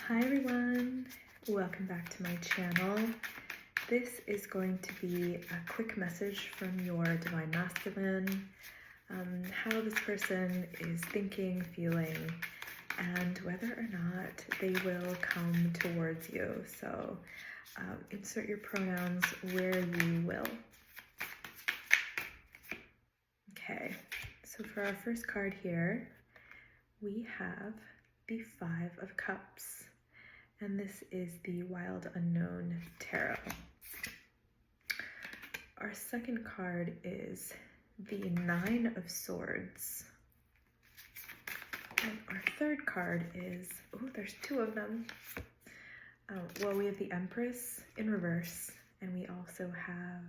Hi everyone, welcome back to my channel. This is going to be a quick message from your Divine Masculine, how this person is thinking, feeling, and whether or not they will come towards you. So insert your pronouns where you will. Okay, so for our first card here, we have the Five of Cups. And this is the Wild Unknown Tarot. Our second card is the Nine of Swords. And our third card is, oh, there's two of them. Well, we have the Empress in reverse, and we also have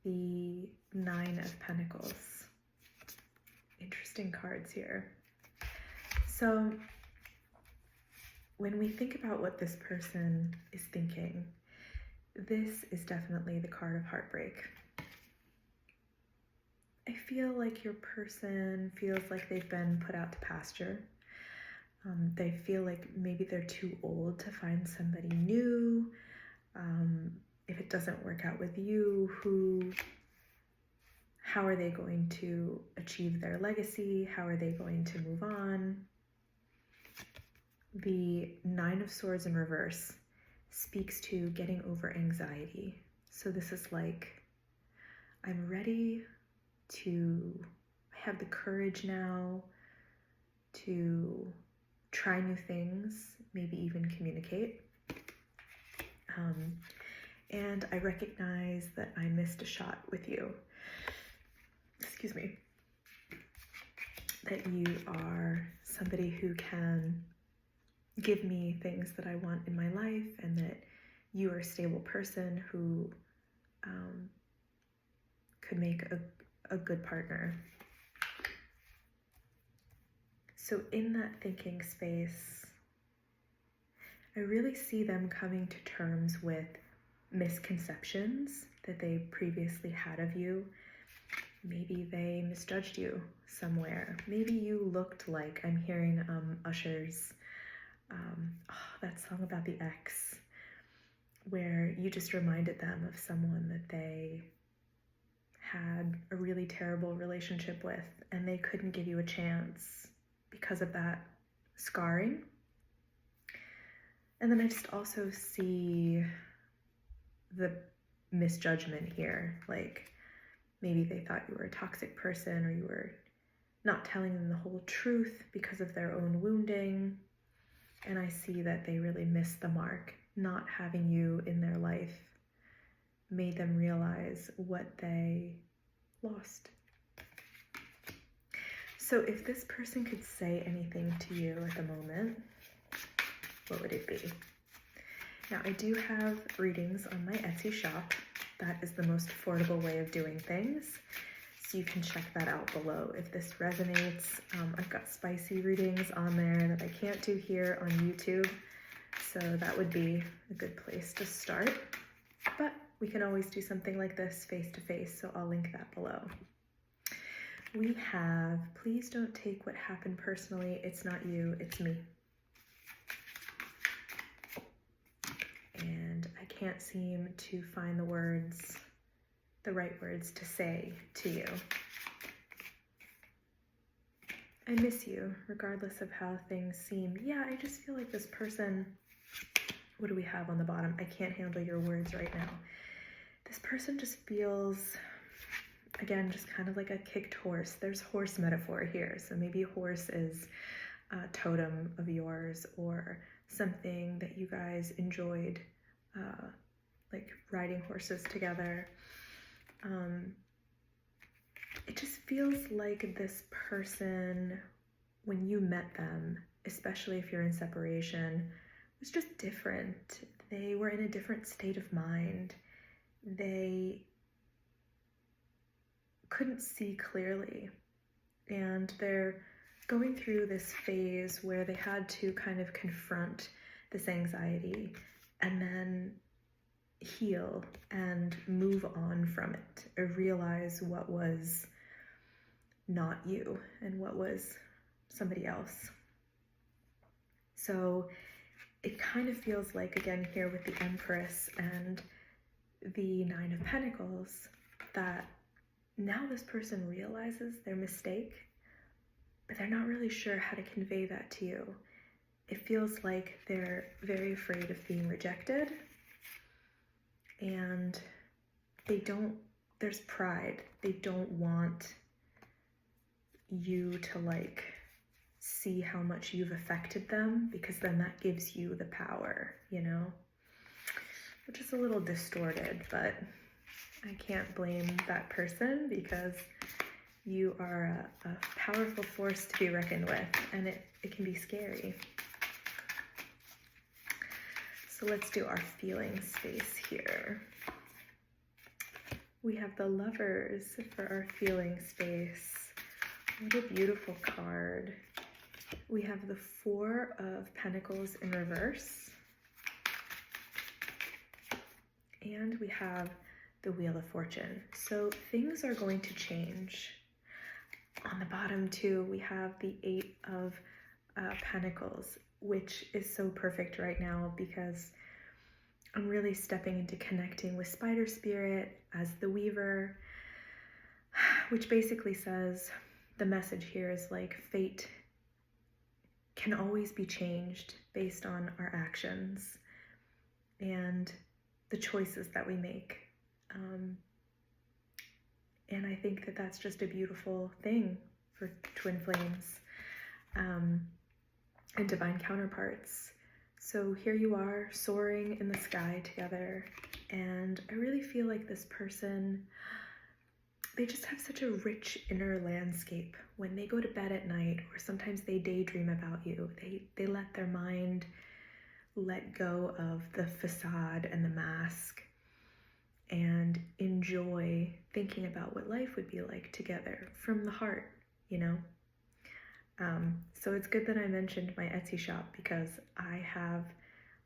the Nine of Pentacles. Interesting cards here. So, when we think about what this person is thinking, this is definitely the card of heartbreak. I feel like your person feels like they've been put out to pasture. They feel like maybe they're too old to find somebody new. If it doesn't work out with you, how are they going to achieve their legacy? How are they going to move on? The Nine of Swords in reverse speaks to getting over anxiety. So this is like, I'm ready to have the courage now to try new things, maybe even communicate. And I recognize that I missed a shot with you. Excuse me. That you are somebody who can give me things that I want in my life, and that you are a stable person who could make a good partner. So in that thinking space, I really see them coming to terms with misconceptions that they previously had of you. Maybe they misjudged you somewhere. Maybe you looked like, I'm hearing Usher's that song about the ex, where you just reminded them of someone that they had a really terrible relationship with, and they couldn't give you a chance because of that scarring. And then I just also see the misjudgment here, like maybe they thought you were a toxic person, or you were not telling them the whole truth because of their own wounding. And I see that they really missed the mark. Not having you in their life made them realize what they lost. So if this person could say anything to you at the moment, what would it be? Now, I do have readings on my Etsy shop. That is the most affordable way of doing things. So you can check that out below if this resonates. I've got spicy readings on there that I can't do here on YouTube, so that would be a good place to start. But we can always do something like this face to face, so I'll link that below. We have, please don't take what happened personally. It's not you, it's me. And I can't seem to find the right words to say to you. I miss you, regardless of how things seem. Yeah, I just feel like this person, what do we have on the bottom? I can't handle your words right now. This person just feels, again, just kind of like a kicked horse. There's horse metaphor here. So maybe horse is a totem of yours, or something that you guys enjoyed, like riding horses together. It just feels like this person, when you met them, especially if you're in separation, was just different. They were in a different state of mind. They couldn't see clearly. And they're going through this phase where they had to kind of confront this anxiety and then heal and move on from it, or realize what was not you and what was somebody else. So it kind of feels like, again, here with the Empress and the Nine of Pentacles, that now this person realizes their mistake, but they're not really sure how to convey that to you. It feels like they're very afraid of being rejected, and there's pride. They don't want you to like see how much you've affected them, because then that gives you the power, you know? Which is a little distorted, but I can't blame that person, because you are a powerful force to be reckoned with, and it can be scary. So let's do our feeling space here. We have the Lovers for our feeling space. What a beautiful card. We have the Four of Pentacles in reverse. And we have the Wheel of Fortune. So things are going to change. On the bottom too, we have the Eight of Pentacles, which is so perfect right now, because I'm really stepping into connecting with Spider Spirit as the Weaver, which basically says, the message here is like, fate can always be changed based on our actions and the choices that we make. And I think that that's just a beautiful thing for twin flames and divine counterparts. So here you are, soaring in the sky together, and I really feel like this person, they just have such a rich inner landscape. When they go to bed at night, or sometimes they daydream about you, they let their mind let go of the facade and the mask and enjoy thinking about what life would be like together from the heart, you know? So it's good that I mentioned my Etsy shop, because I have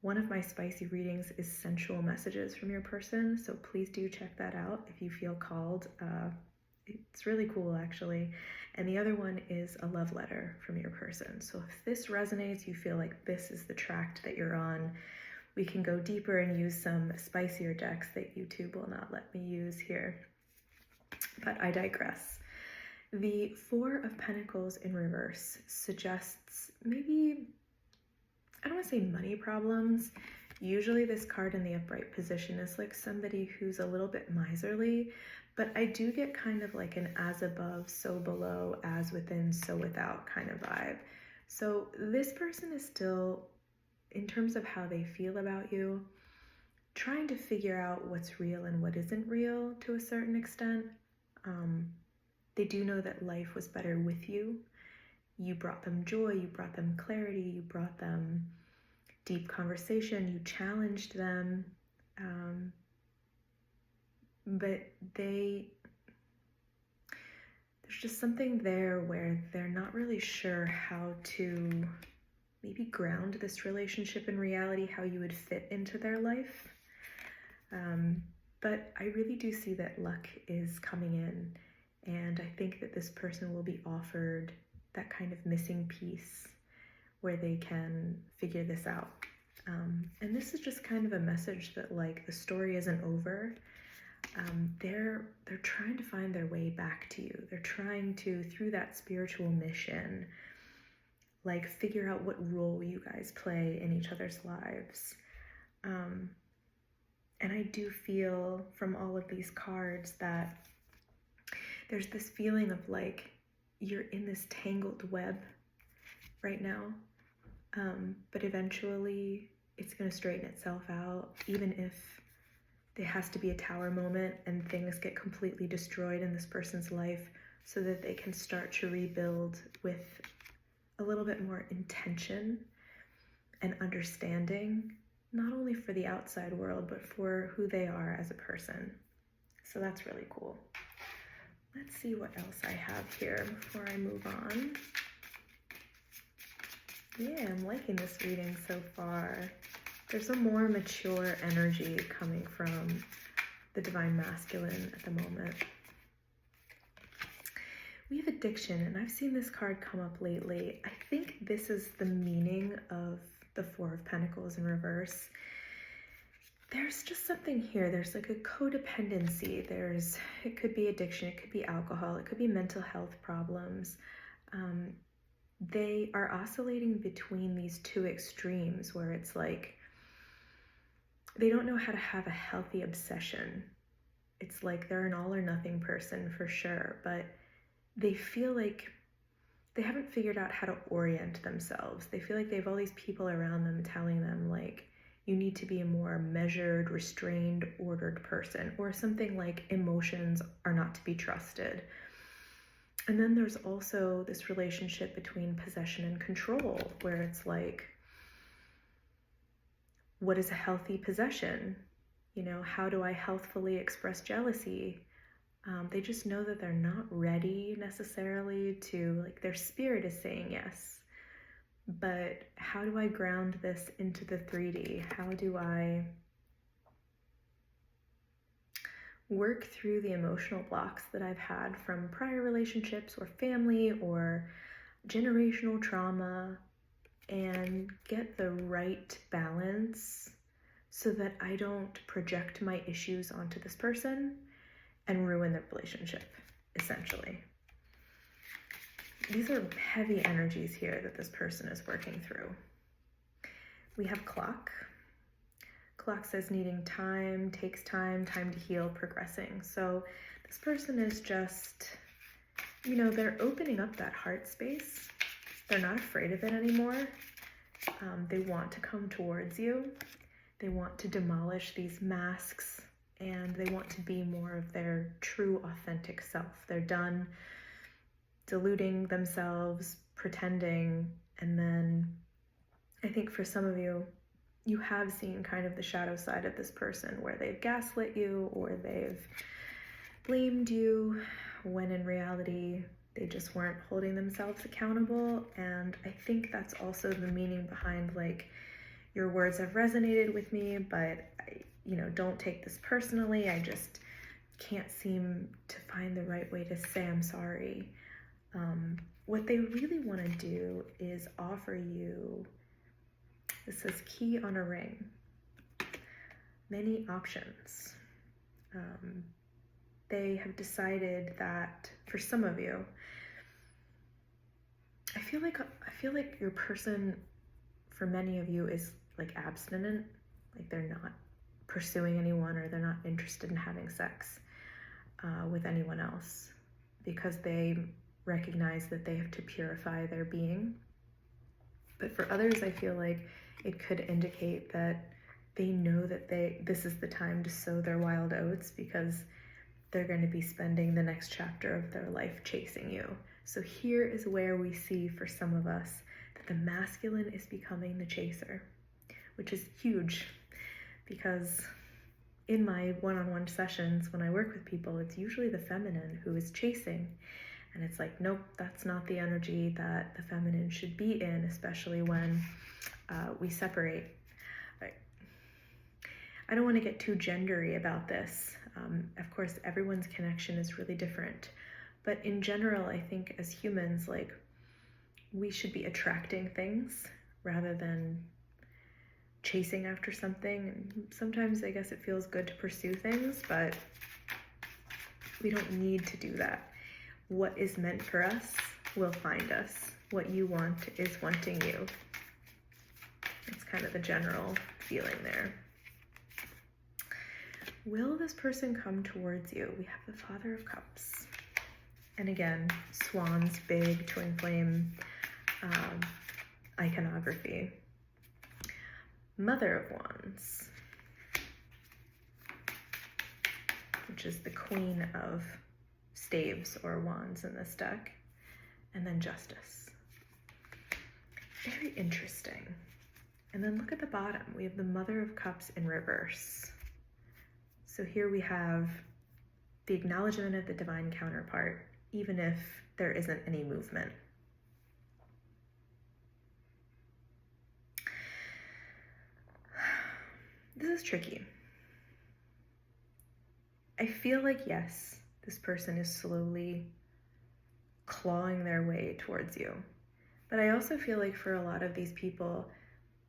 one of my spicy readings is sensual messages from your person. So please do check that out if you feel called. It's really cool, actually. And the other one is a love letter from your person. So if this resonates, you feel like this is the tract that you're on, we can go deeper and use some spicier decks that YouTube will not let me use here. But I digress. The Four of Pentacles in reverse suggests maybe, I don't want to say money problems. Usually this card in the upright position is like somebody who's a little bit miserly, but I do get kind of like an as above, so below, as within, so without kind of vibe. So this person is still, in terms of how they feel about you, trying to figure out what's real and what isn't real to a certain extent. They do know that life was better with you. You brought them joy, you brought them clarity, you brought them deep conversation, you challenged them. But there's just something there where they're not really sure how to maybe ground this relationship in reality, how you would fit into their life. But I really do see that luck is coming in, and I think that this person will be offered that kind of missing piece where they can figure this out. And this is just kind of a message that like the story isn't over. They're trying to find their way back to you. They're trying to, through that spiritual mission, like figure out what role you guys play in each other's lives. And I do feel from all of these cards that there's this feeling of like you're in this tangled web right now, but eventually it's going to straighten itself out, even if there has to be a tower moment and things get completely destroyed in this person's life, so that they can start to rebuild with a little bit more intention and understanding, not only for the outside world, but for who they are as a person. So that's really cool. Let's see what else I have here before I move on. Yeah, I'm liking this reading so far. There's a more mature energy coming from the Divine Masculine at the moment. We have addiction, and I've seen this card come up lately. I think this is the meaning of the Four of Pentacles in reverse. There's just something here. There's like a codependency. It could be addiction, it could be alcohol, it could be mental health problems. They are oscillating between these two extremes where it's like they don't know how to have a healthy obsession. It's like they're an all or nothing person for sure, but they feel like they haven't figured out how to orient themselves. They feel like they have all these people around them telling them like, you need to be a more measured, restrained, ordered person, or something like emotions are not to be trusted. And then there's also this relationship between possession and control, where it's like, what is a healthy possession? You know, how do I healthfully express jealousy? They just know that they're not ready necessarily to, like, their spirit is saying yes. But how do I ground this into the 3D? How do I work through the emotional blocks that I've had from prior relationships or family or generational trauma and get the right balance so that I don't project my issues onto this person and ruin the relationship, essentially. These are heavy energies here that this person is working through. We have clock. Clock says needing time, takes time, time to heal, progressing. So this person is just, you know, they're opening up that heart space. They're not afraid of it anymore. They want to come towards you. They want to demolish these masks and they want to be more of their true, authentic self. They're done deluding themselves, pretending, and then I think for some of you, you have seen kind of the shadow side of this person where they've gaslit you or they've blamed you when in reality they just weren't holding themselves accountable. And I think that's also the meaning behind like, your words have resonated with me, but don't take this personally. I just can't seem to find the right way to say I'm sorry. What they really want to do is offer you, this says key on a ring, many options. They have decided that for some of you, I feel like your person, for many of you, is like abstinent, like they're not pursuing anyone or they're not interested in having sex with anyone else because they recognize that they have to purify their being. But for others, I feel like it could indicate that they know that this is the time to sow their wild oats because they're going to be spending the next chapter of their life chasing you. So here is where we see for some of us that the masculine is becoming the chaser, which is huge because in my one-on-one sessions, when I work with people, it's usually the feminine who is chasing. And it's like, nope, that's not the energy that the feminine should be in, especially when we separate. I don't want to get too gendery about this. Of course, everyone's connection is really different. But in general, I think as humans, like, we should be attracting things rather than chasing after something. And sometimes I guess it feels good to pursue things, but we don't need to do that. What is meant for us will find us. What you want is wanting you. It's kind of the general feeling there. Will this person come towards you? We have the Father of Cups. And again, swans, big, twin flame, iconography. Mother of Wands, which is the Queen of Staves or Wands in this deck. And then Justice. Very interesting. And then look at the bottom. We have the Mother of Cups in reverse. So here we have the acknowledgement of the divine counterpart, even if there isn't any movement. This is tricky. I feel like, yes, this person is slowly clawing their way towards you. But I also feel like for a lot of these people,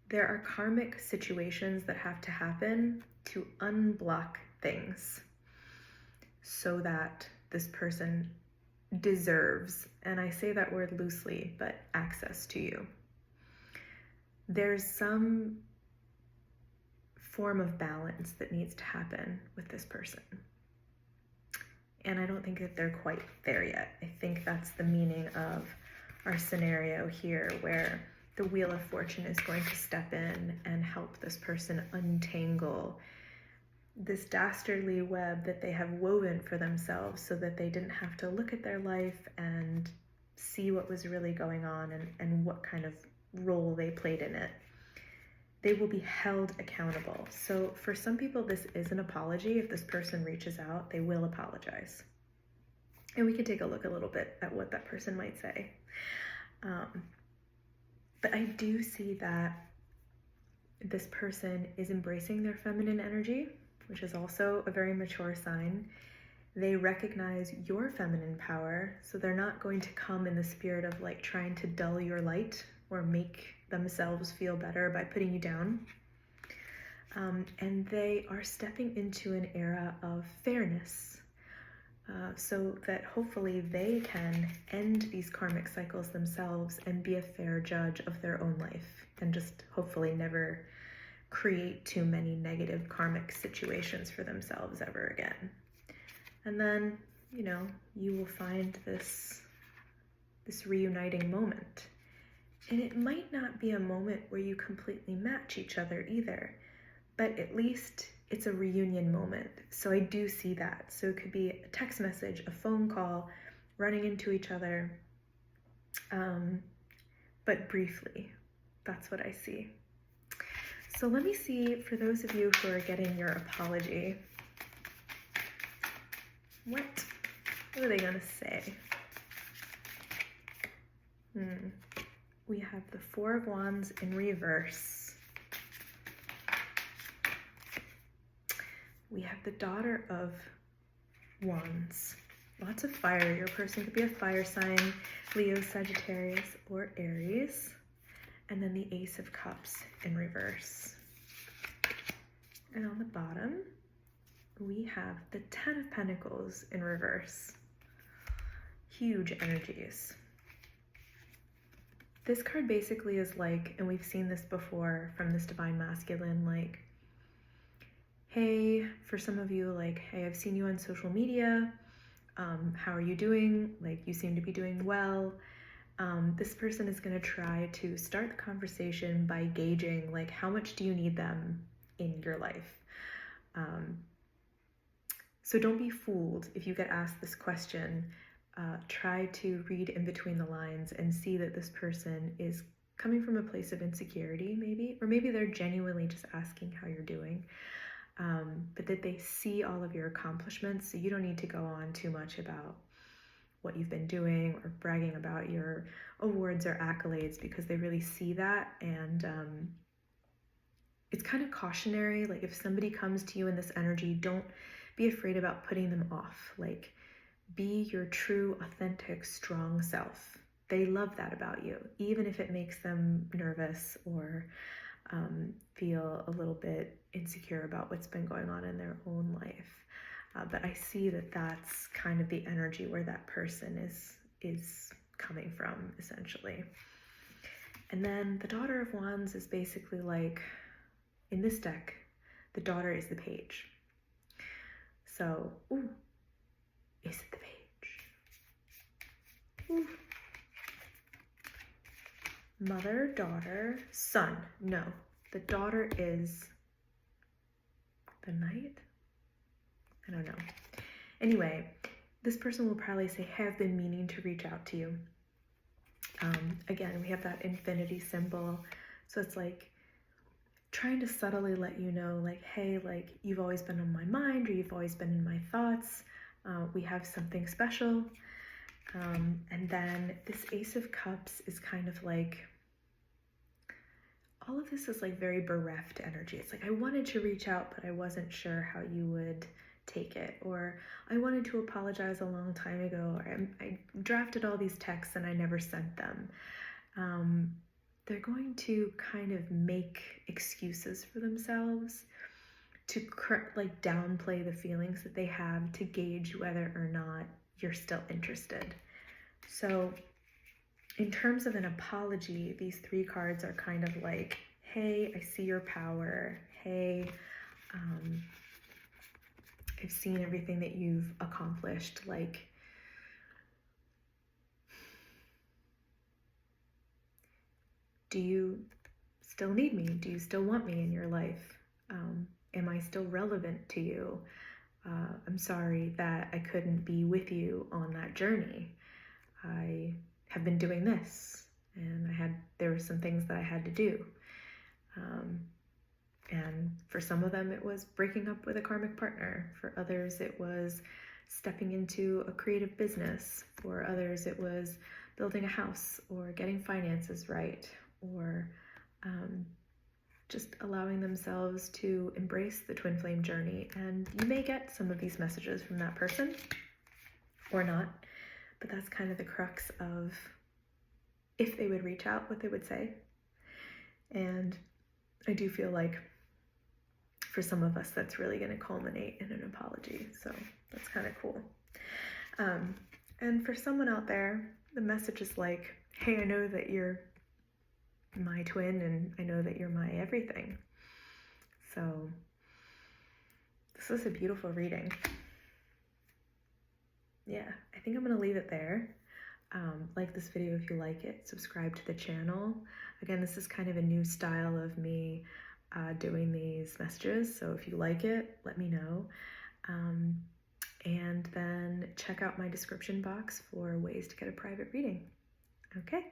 There are karmic situations that have to happen to unblock things so that this person deserves, and I say that word loosely, but access to you. There's some form of balance that needs to happen with this person. And I don't think that they're quite there yet. I think that's the meaning of our scenario here, where the Wheel of Fortune is going to step in and help this person untangle this dastardly web that they have woven for themselves so that they didn't have to look at their life and see what was really going on and what kind of role they played in it. They will be held accountable. So for some people, this is an apology. If this person reaches out, they will apologize. And we can take a look a little bit at what that person might say. But I do see that this person is embracing their feminine energy, which is also a very mature sign. They recognize your feminine power, so they're not going to come in the spirit of like trying to dull your light or make themselves feel better by putting you down. And they are stepping into an era of fairness, so that hopefully they can end these karmic cycles themselves and be a fair judge of their own life, and just hopefully never create too many negative karmic situations for themselves ever again. And then, you know, you will find this reuniting moment. And it might not be a moment where you completely match each other either, but at least it's a reunion moment. So I do see that. So it could be a text message, a phone call, running into each other, but briefly. That's what I see. So let me see, for those of you who are getting your apology, what are they gonna say? We have the Four of Wands in reverse. We have the Daughter of Wands. Lots of fire. Your person could be a fire sign, Leo, Sagittarius, or Aries. And then the Ace of Cups in reverse. And on the bottom, we have the Ten of Pentacles in reverse. Huge energies. This card basically is like, and we've seen this before from this Divine Masculine, like, hey, for some of you, like, hey, I've seen you on social media. How are you doing? Like, you seem to be doing well. This person is going to try to start the conversation by gauging, like, how much do you need them in your life? So don't be fooled if you get asked this question. Try to read in between the lines and see that this person is coming from a place of insecurity, maybe, or maybe they're genuinely just asking how you're doing, but that they see all of your accomplishments, so you don't need to go on too much about what you've been doing or bragging about your awards or accolades, because they really see that. And it's kind of cautionary. Like, if somebody comes to you in this energy, don't be afraid about putting them off. Like, be your true, authentic, strong self. They love that about you, even if it makes them nervous or feel a little bit insecure about what's been going on in their own life. But I see that that's kind of the energy where that person is coming from, essentially. And then the Daughter of Wands is basically like, in this deck, the daughter is the page. So, ooh, is it the page? Ooh. Mother, daughter, son. No, the daughter is the knight? I don't know. Anyway, this person will probably say, hey, I've been meaning to reach out to you. Again, we have that infinity symbol. So it's like trying to subtly let you know, like, hey, like, you've always been on my mind, or you've always been in my thoughts. We have something special. And then this Ace of Cups is kind of like, all of this is like very bereft energy. It's like, I wanted to reach out, but I wasn't sure how you would take it. Or I wanted to apologize a long time ago. Or I drafted all these texts and I never sent them. they're going to kind of make excuses for themselves to like downplay the feelings that they have to gauge whether or not you're still interested. So in terms of an apology, these 3 cards are kind of like, hey, I see your power. Hey, I've seen everything that you've accomplished. Like, do you still need me? Do you still want me in your life? Am I still relevant to you? I'm sorry that I couldn't be with you on that journey. I have been doing this, and there were some things that I had to do. And for some of them, it was breaking up with a karmic partner. For others, it was stepping into a creative business. For others, it was building a house or getting finances right, or just allowing themselves to embrace the twin flame journey. And you may get some of these messages from that person or not, but that's kind of the crux of if they would reach out, what they would say. And I do feel like for some of us, that's really going to culminate in an apology. So that's kind of cool. And for someone out there, the message is like, hey, I know that you're my twin, and I know that you're my everything. So this is a beautiful reading. Yeah, I think I'm going to leave it there. Like this video if you like it. Subscribe to the channel. Again, this is kind of a new style of me doing these messages, so if you like it, let me know. And then check out my description box for ways to get a private reading. Okay,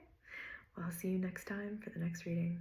well, I'll see you next time for the next reading.